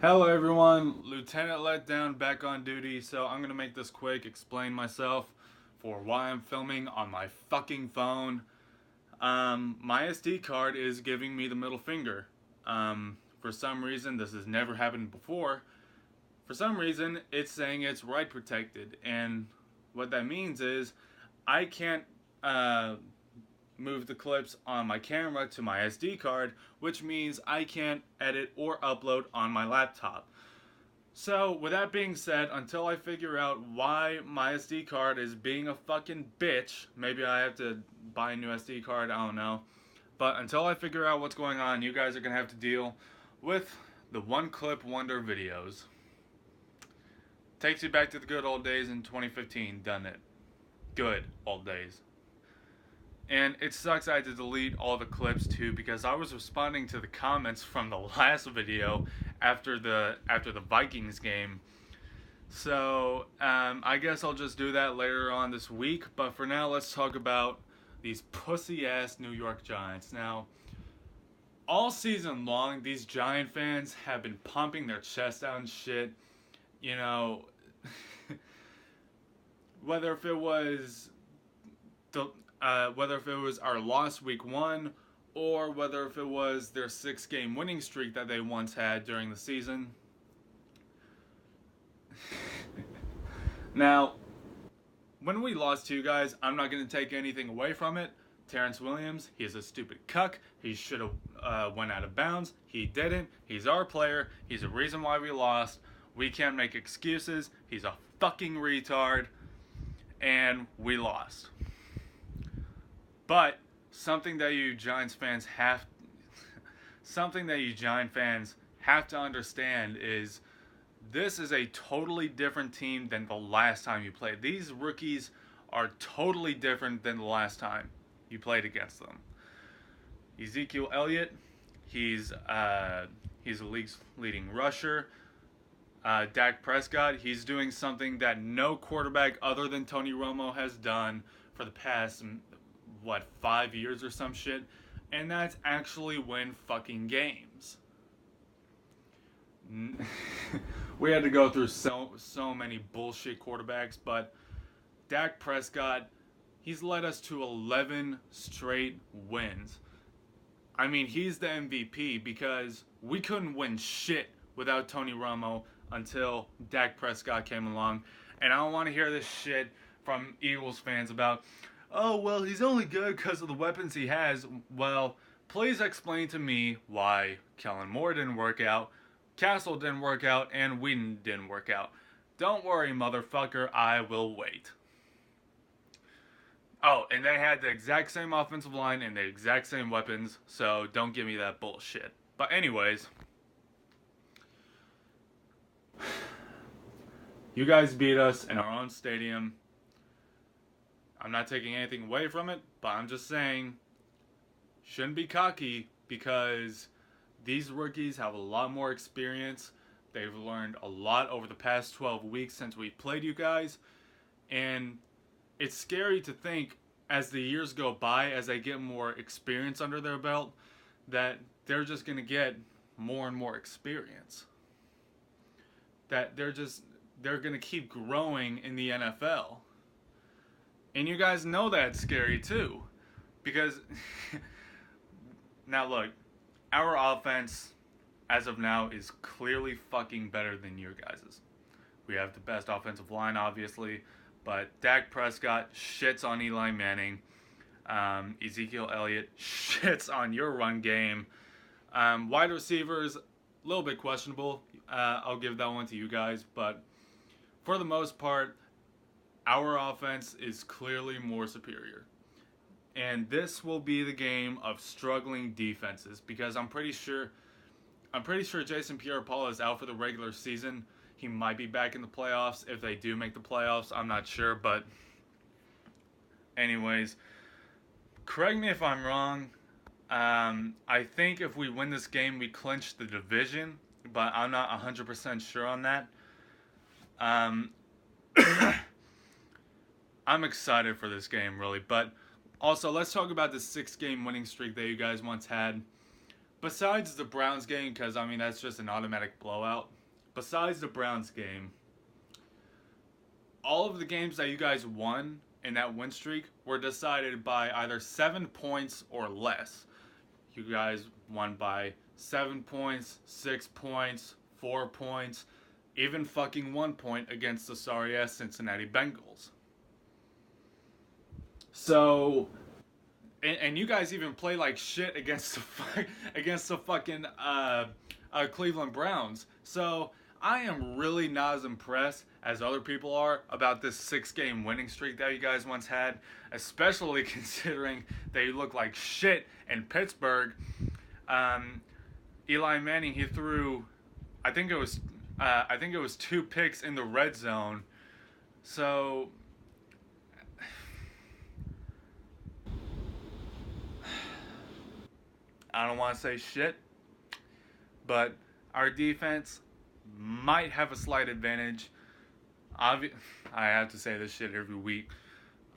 Hello everyone, Lieutenant Letdown back on duty, so I'm gonna make this quick, explain myself for why I'm filming on my fucking phone. My SD card is giving me the middle finger. For some reason, this has never happened before. For some reason, it's saying it's write protected, and what that means is I can't uh, move the clips on my camera to my SD card, which means I can't edit or upload on my laptop. So, with that being said, until I figure out why my SD card is being a fucking bitch, maybe I have to buy a new SD card, I don't know. But until I figure out what's going on, you guys are gonna have to deal with the one clip wonder videos. Takes you back to the good old days in 2015, doesn't it? Good old days. And it sucks I had to delete all the clips too because I was responding to the comments from the last video after the Vikings game. So I guess I'll just do that later on this week. But for now, let's talk about these pussy ass New York Giants. Now, all season long, these Giant fans have been pumping their chest out and shit. You know, whether if it was the whether if it was our loss week one or whether if it was their 6-game winning streak that they once had during the season. Now, when we lost to you guys, I'm not going to take anything away from it. Terrence Williams, he's a stupid cuck. He should have went out of bounds. He didn't. He's our player. He's the reason why we lost. We can't make excuses. He's a fucking retard. And we lost. But something that you Giants fans have to understand is this is a totally different team than the last time you played. These rookies are totally different than the last time you played against them. Ezekiel Elliott, he's the league's leading rusher. Dak Prescott, he's doing something that no quarterback other than Tony Romo has done for the past 5 years or some shit, and that's actually win fucking games. We had to go through so many bullshit quarterbacks, but Dak Prescott, he's led us to 11 straight wins. I mean, he's the MVP because we couldn't win shit without Tony Romo until Dak Prescott came along. And I don't want to hear this shit from Eagles fans about, oh, well, he's only good because of the weapons he has. Well, please explain to me why Kellen Moore didn't work out, Castle didn't work out, and Whedon didn't work out. Don't worry, motherfucker, I will wait. Oh, and they had the exact same offensive line and the exact same weapons, so don't give me that bullshit. But anyways, you guys beat us in our own stadium. I'm not taking anything away from it, but I'm just saying, shouldn't be cocky because these rookies have a lot more experience. They've learned a lot over the past 12 weeks since we played you guys. And it's scary to think as the years go by, as they get more experience under their belt, that they're just going to get more and more experience. That they're going to keep growing in the NFL. And you guys know that's scary too. Because, now look, our offense, as of now, is clearly fucking better than your guys's. We have the best offensive line, obviously, but Dak Prescott shits on Eli Manning. Ezekiel Elliott shits on your run game. Wide receivers, a little bit questionable. I'll give that one to you guys, but for the most part, our offense is clearly more superior. And this will be the game of struggling defenses because I'm pretty sure Jason Pierre-Paul is out for the regular season. He might be back in the playoffs if they do make the playoffs. I'm not sure, but anyways, correct me if I'm wrong. I think if we win this game, we clinch the division, but I'm not 100% sure on that. I'm excited for this game, really. But also, let's talk about the 6-game winning streak that you guys once had. besides the Browns game, because I mean that's just an automatic blowout. Besides the Browns game, all of the games that you guys won in that win streak were decided by either 7 points or less. You guys won by 7 points, 6 points, 4 points, even fucking 1 point against the sorry ass Cincinnati Bengals. So, and you guys even play like shit against the fucking Cleveland Browns. So I am really not as impressed as other people are about this 6-game winning streak that you guys once had, especially considering they look like shit in Pittsburgh. Eli Manning, he threw, I think it was 2 picks in the red zone. So I don't want to say shit, but our defense might have a slight advantage. I have to say this shit every week.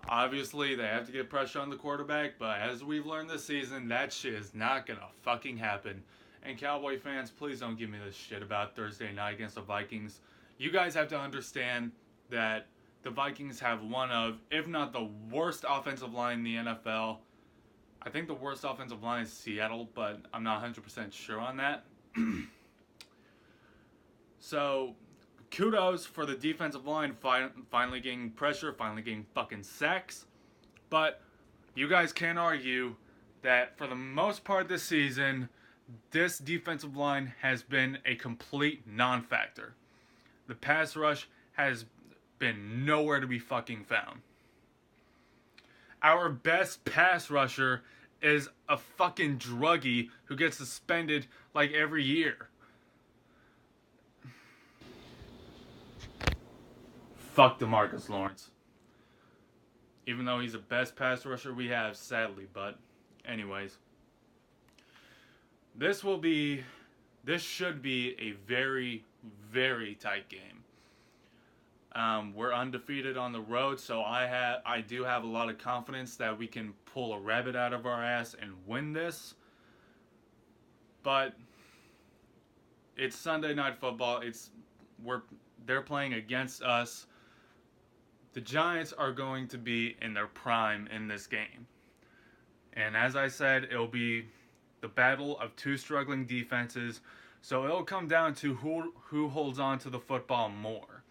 Obviously, they have to get pressure on the quarterback, but as we've learned this season, that shit is not gonna fucking happen. And Cowboy fans, please don't give me this shit about Thursday night against the Vikings. You guys have to understand that the Vikings have one of, if not the worst offensive line in the NFL. I think the worst offensive line is Seattle, but I'm not 100% sure on that. So, kudos for the defensive line finally getting pressure, finally getting fucking sacks. But you guys can't argue that for the most part this season, this defensive line has been a complete non-factor. The pass rush has been nowhere to be fucking found. Our best pass rusher is a fucking druggie who gets suspended like every year. Fuck DeMarcus Lawrence. Even though he's the best pass rusher we have, sadly, but anyways. This should be a very, very tight game. We're undefeated on the road, so I do have a lot of confidence that we can pull a rabbit out of our ass and win this. But it's Sunday Night Football. They're playing against us. The Giants are going to be in their prime in this game. And as I said, it'll be the battle of 2 struggling defenses. So it'll come down to who holds on to the football more.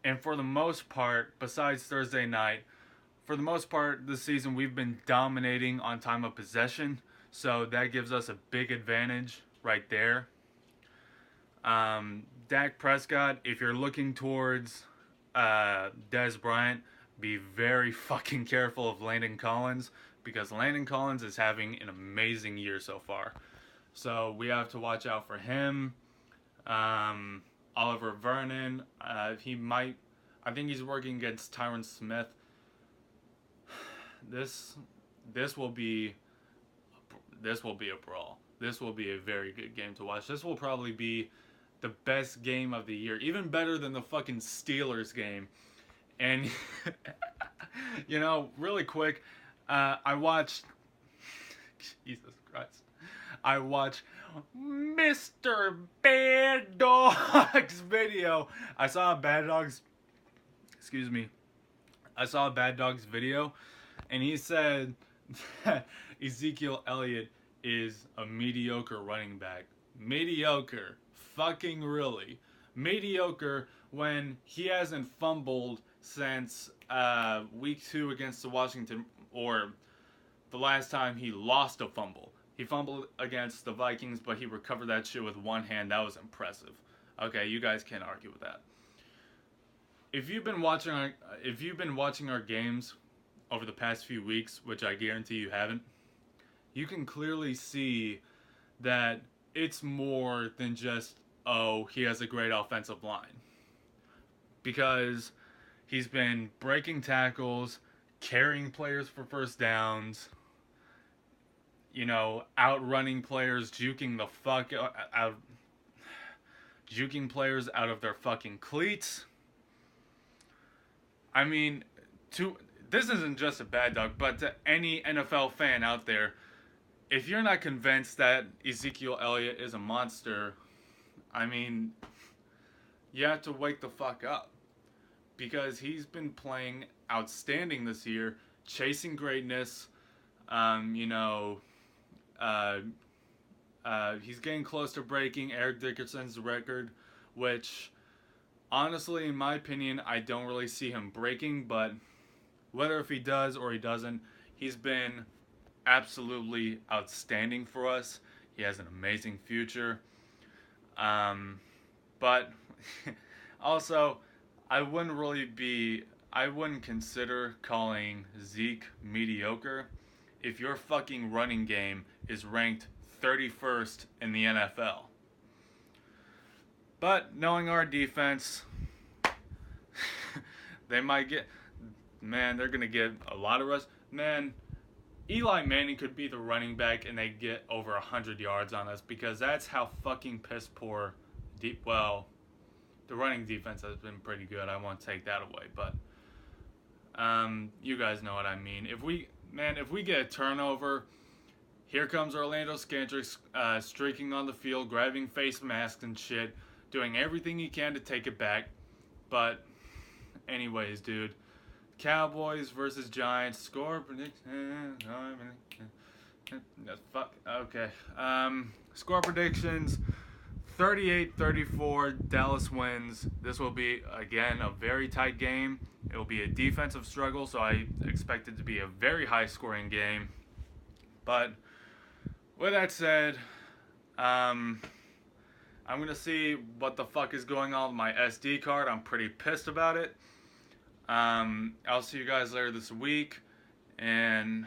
And for the most part, besides Thursday night, for the most part this season we've been dominating on time of possession. So that gives us a big advantage right there. Dak Prescott, if you're looking towards Dez Bryant, be very fucking careful of Landon Collins, because Landon Collins is having an amazing year so far. So we have to watch out for him. Oliver Vernon, I think he's working against Tyron Smith. This will be a brawl. This will be a very good game to watch. This will probably be the best game of the year, even better than the fucking Steelers game. And really quick, I watched Jesus Christ. I watched Mr. Bad Dog's video. I saw a Bad Dog's video, and he said that Ezekiel Elliott is a mediocre running back. Mediocre. Fucking really. Mediocre when he hasn't fumbled since week 2 against the Washington, or the last time he lost a fumble. He fumbled against the Vikings, but he recovered that shit with one hand. That was impressive. Okay, you guys can't argue with that. If you've been watching our games over the past few weeks, which I guarantee you haven't, you can clearly see that it's more than just, oh, he has a great offensive line. Because he's been breaking tackles, carrying players for first downs, outrunning players, juking players out of their fucking cleats. I mean, this isn't just a Bad Dog, but to any NFL fan out there, if you're not convinced that Ezekiel Elliott is a monster, I mean, you have to wake the fuck up. Because he's been playing outstanding this year, chasing greatness. Um, you know, uh, he's getting close to breaking Eric Dickerson's record, which, honestly, in my opinion, I don't really see him breaking. But whether if he does or he doesn't, he's been absolutely outstanding for us. He has an amazing future. But also, I wouldn't really be. I wouldn't consider calling Zeke mediocre if your fucking running game is ranked 31st in the NFL. But knowing our defense, they might get. Man, they're going to get a lot of rest. Man, Eli Manning could be the running back and they get over 100 yards on us because that's how fucking piss poor. Well, the running defense has been pretty good. I won't take that away, but you guys know what I mean. If we get a turnover, here comes Orlando Scandrick streaking on the field, grabbing face masks and shit, doing everything he can to take it back. But anyways, dude, Cowboys versus Giants score prediction. Fuck. Okay. Score predictions. 38-34, Dallas wins. This will be, again, a very tight game. It will be a defensive struggle, so I expect it to be a very high-scoring game. But with that said, I'm going to see what the fuck is going on with my SD card. I'm pretty pissed about it. I'll see you guys later this week, and